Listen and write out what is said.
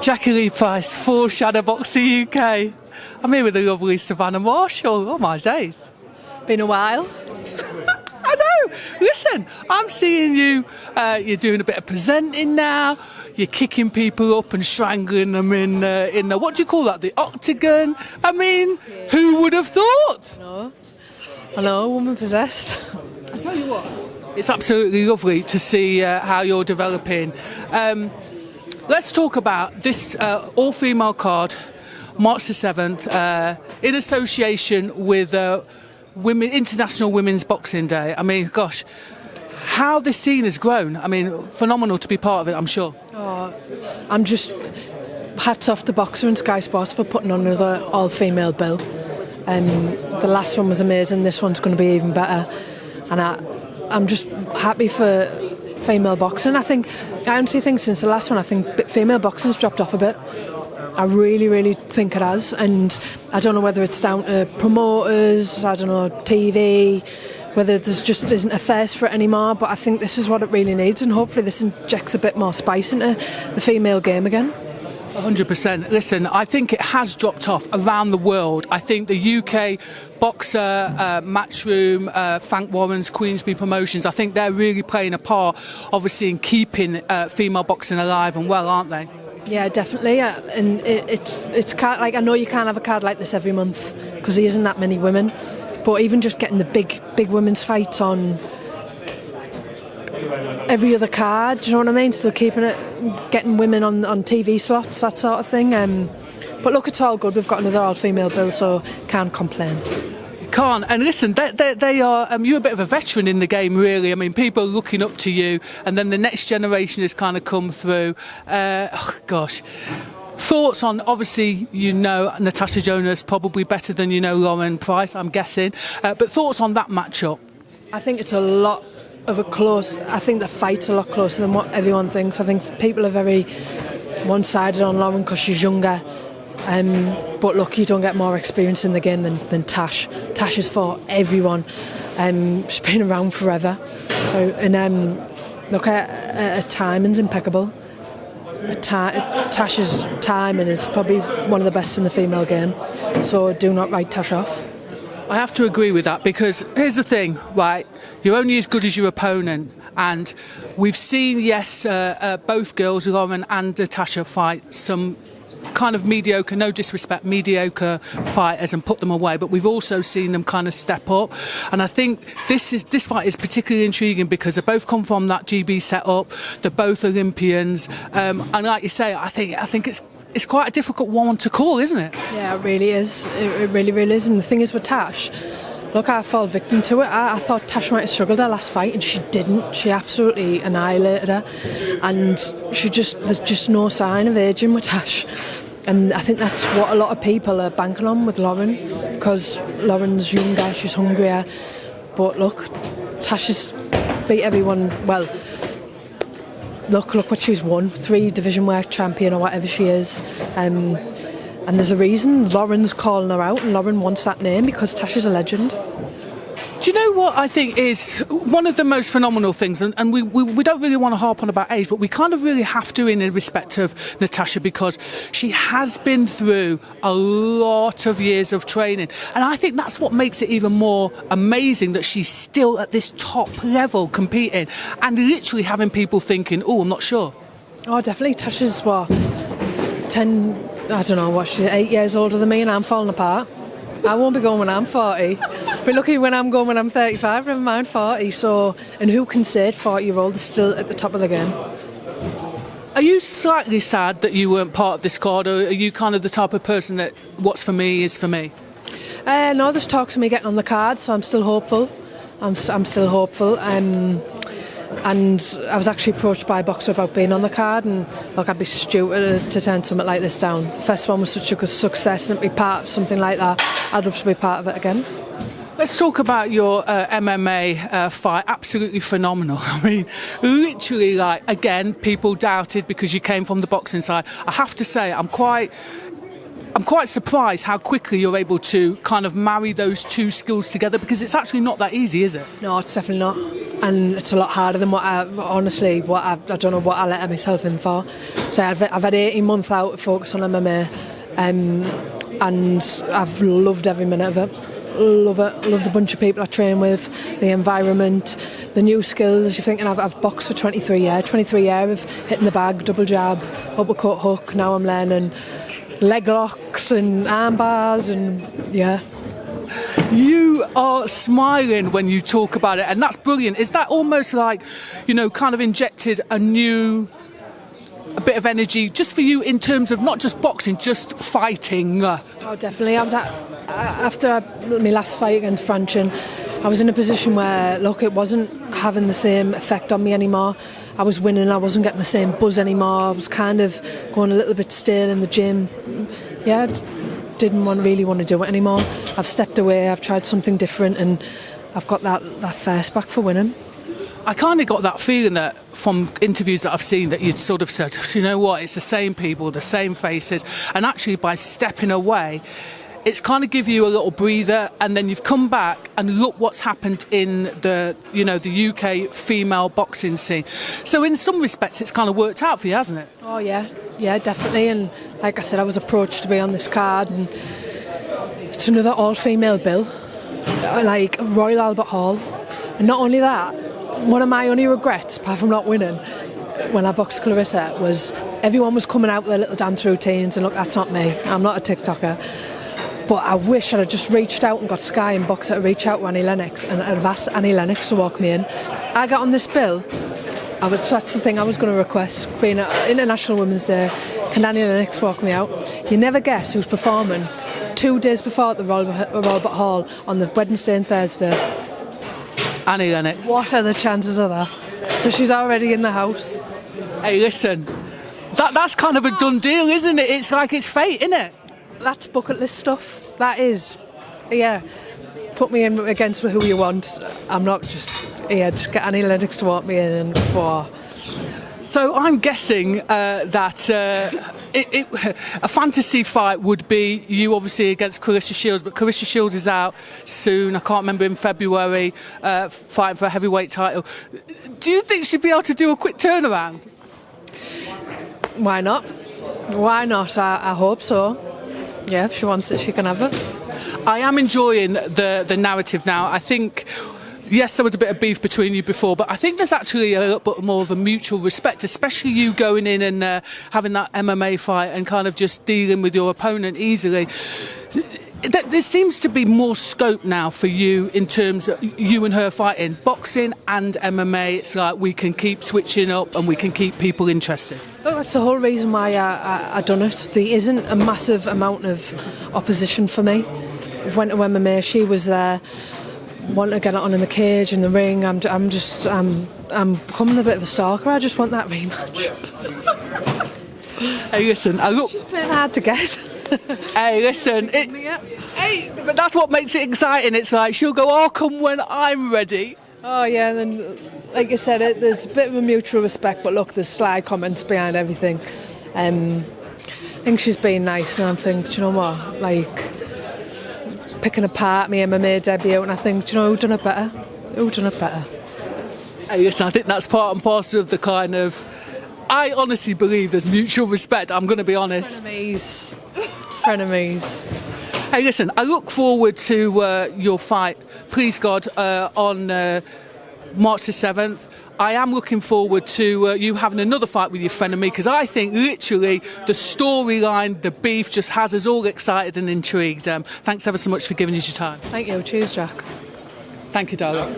Jacqui-Lee Pryce for Shadowboxruk UK. I'm here with the lovely Savannah Marshall. Oh my days. Been a while. I know. Listen, I'm seeing you. You're doing a bit of presenting now. You're kicking people up and strangling them in the what do you call that? The octagon. I mean, who would have thought? No. I know, woman possessed. I tell you what, it's absolutely lovely to see how you're developing. Let's talk about this all-female card, March the 7th, in association with International Women's Boxing Day. I mean, gosh, how this scene has grown. I mean, phenomenal to be part of it, I'm sure. Oh, I'm just hats off to Boxer and Sky Sports for putting on another all-female bill. The last one was amazing. This one's going to be even better, and I'm just happy for female boxing. I honestly think since the last one, I think female boxing's dropped off a bit. I really, really think it has, and I don't know whether it's down to promoters, I don't know, TV, whether there's just isn't a thirst for it anymore, but I think this is what it really needs, and hopefully this injects a bit more spice into the female game again. 100%. Listen, I think it has dropped off around the world. I think the UK Boxer, Matchroom, Frank Warren's, Queensberry Promotions, I think they're really playing a part, obviously, in keeping female boxing alive and well, aren't they? Yeah, definitely. And it's like, I know you can't have a card like this every month because there isn't that many women, but even just getting the big women's fights on every other card, do you know what I mean? Still keeping it, getting women on TV slots, that sort of thing. But look, it's all good. We've got another all-female bill, so can't complain. Can't. And listen, they are. You're a bit of a veteran in the game, really. I mean, people are looking up to you, and then the next generation has kind of come through. Gosh. Thoughts on, obviously, you know Natasha Jonas probably better than you know Lauren Price, I'm guessing. But thoughts on that matchup? I think it's a lot of a close. I think the fight's a lot closer than what everyone thinks. I think people are very one-sided on Lauren because she's younger. But look, you don't get more experience in the game than Tash. Tash is for everyone. She's been around forever. And look, her timing's impeccable. Tash's timing is probably one of the best in the female game. So do not write Tash off. I have to agree with that, because here's the thing, right? You're only as good as your opponent, and we've seen, yes, both girls, Lauren and Natasha, fight some kind of mediocre, no disrespect, mediocre fighters and put them away, but we've also seen them kind of step up, and I think this fight is particularly intriguing because they both come from that GB setup, they're both Olympians, and like you say, I think it's quite a difficult one to call, isn't it? Yeah, it really is. It really, really is. And the thing is with Tash, look, I fell victim to it. I thought Tash might have struggled her last fight, and she didn't. She absolutely annihilated her, and there's just no sign of aging with Tash. And I think that's what a lot of people are banking on with Lauren, because Lauren's younger, she's hungrier. But look, Tash has beat everyone. Well, look what she's won. 3 division world champion or whatever she is. And there's a reason Lauren's calling her out, and Lauren wants that name because Tash is a legend. Do you know what I think is one of the most phenomenal things, and we don't really want to harp on about age, but we kind of really have to in respect of Natasha, because she has been through a lot of years of training, and I think that's what makes it even more amazing that she's still at this top level competing and literally having people thinking, oh, I'm not sure. Oh, definitely. Tasha's what, 10, I don't know what, she's 8 years older than me, and I'm falling apart. I won't be going when I'm 40. Be lucky when I'm going when I'm 35, never mind 40. So, and who can say 40-year-old is still at the top of the game? Are you slightly sad that you weren't part of this card, or are you kind of the type of person that what's for me is for me? No, there's talks of me getting on the card, so I'm still hopeful. I'm still hopeful. And I was actually approached by a boxer about being on the card, and look, I'd be stupid to turn something like this down. The first one was such a good success, and to be part of something like that, I'd love to be part of it again. Let's talk about your MMA fight. Absolutely phenomenal. I mean, literally, like, again, people doubted because you came from the boxing side. I have to say, I'm quite I'm quite surprised how quickly you're able to kind of marry those two skills together, because it's actually not that easy, is it? No, it's definitely not. And it's a lot harder than I don't know what I let myself in for. So I've had 18 months out to focus on MMA, and I've loved every minute of it. Love it. Love the bunch of people I train with, the environment, the new skills. You're thinking I've boxed for 23 years. 23 years of hitting the bag, double jab, uppercut, hook. Now I'm learning leg locks and arm bars, and yeah. You are smiling when you talk about it, and that's brilliant. Is that almost like, kind of injected a bit of energy just for you in terms of not just boxing, just fighting? Oh, definitely. I was after my last fight against Franchin, I was in a position where, look, it wasn't having the same effect on me anymore. I was winning, I wasn't getting the same buzz anymore. I was kind of going a little bit stale in the gym. Yeah, didn't really want to do it anymore. I've stepped away, I've tried something different, and I've got that thirst back for winning. I kind of got that feeling that from interviews that I've seen that you'd sort of said, you know what, it's the same people, the same faces, and actually by stepping away, it's kind of give you a little breather, and then you've come back and look what's happened in the UK female boxing scene. So in some respects, it's kind of worked out for you, hasn't it? Oh yeah, definitely. And like I said, I was approached to be on this card, and it's another all-female bill, like Royal Albert Hall. And not only that, one of my only regrets, apart from not winning, when I boxed Clarissa, was everyone was coming out with their little dance routines, and look, that's not me. I'm not a TikToker. But I wish I'd have just reached out and got Sky and Boxer to reach out to Annie Lennox, and I'd have asked Annie Lennox to walk me in. I got on this bill. That's the thing I was going to request, being at International Women's Day. Can Annie Lennox walk me out? You never guess who's performing 2 days before at the Royal Albert Hall on the Wednesday and Thursday. Annie Lennox. What are the chances of that? So she's already in the house. Hey, listen, that's kind of a done deal, isn't it? It's like it's fate, isn't it? That's bucket list stuff. That is, yeah. Put me in against who you want. I'm not just get Annie Lennox to walk me in and for. So I'm guessing that a fantasy fight would be you obviously against Clarissa Shields, but Clarissa Shields is out soon. I can't remember, in February, fighting for a heavyweight title. Do you think she'd be able to do a quick turnaround? Why not? Why not? I hope so. Yeah, if she wants it, she can have it. I am enjoying the narrative now. I think, yes, there was a bit of beef between you before, but I think there's actually a little bit more of a mutual respect, especially you going in and having that MMA fight and kind of just dealing with your opponent easily. There seems to be more scope now for you in terms of you and her fighting. Boxing and MMA, it's like we can keep switching up and we can keep people interested. Look, that's the whole reason why I done it. There isn't a massive amount of opposition for me. I went to MMA, she was there, wanting to get it on in the cage, in the ring. I'm becoming a bit of a stalker. I just want that rematch. Hey, listen, She's playing hard to get. Hey, listen, but that's what makes it exciting. It's like she'll go, "Oh, come when I'm ready." Oh yeah, and then, like I said, there's a bit of a mutual respect. But look, there's sly comments behind everything. I think she's been nice, and I'm thinking, do you know what, like picking apart my MMA debut, and I think, do you know who done it better? Who done it better? Hey, listen, I think that's part and parcel of the kind of. I honestly believe there's mutual respect. I'm going to be honest. Frenemies. Hey, listen, I look forward to your fight, please God, on March the 7th. I am looking forward to you having another fight with your frenemy, because I think literally the storyline, the beef just has us all excited and intrigued. Thanks ever so much for giving us your time. Thank you. Cheers, Jack. Thank you, darling.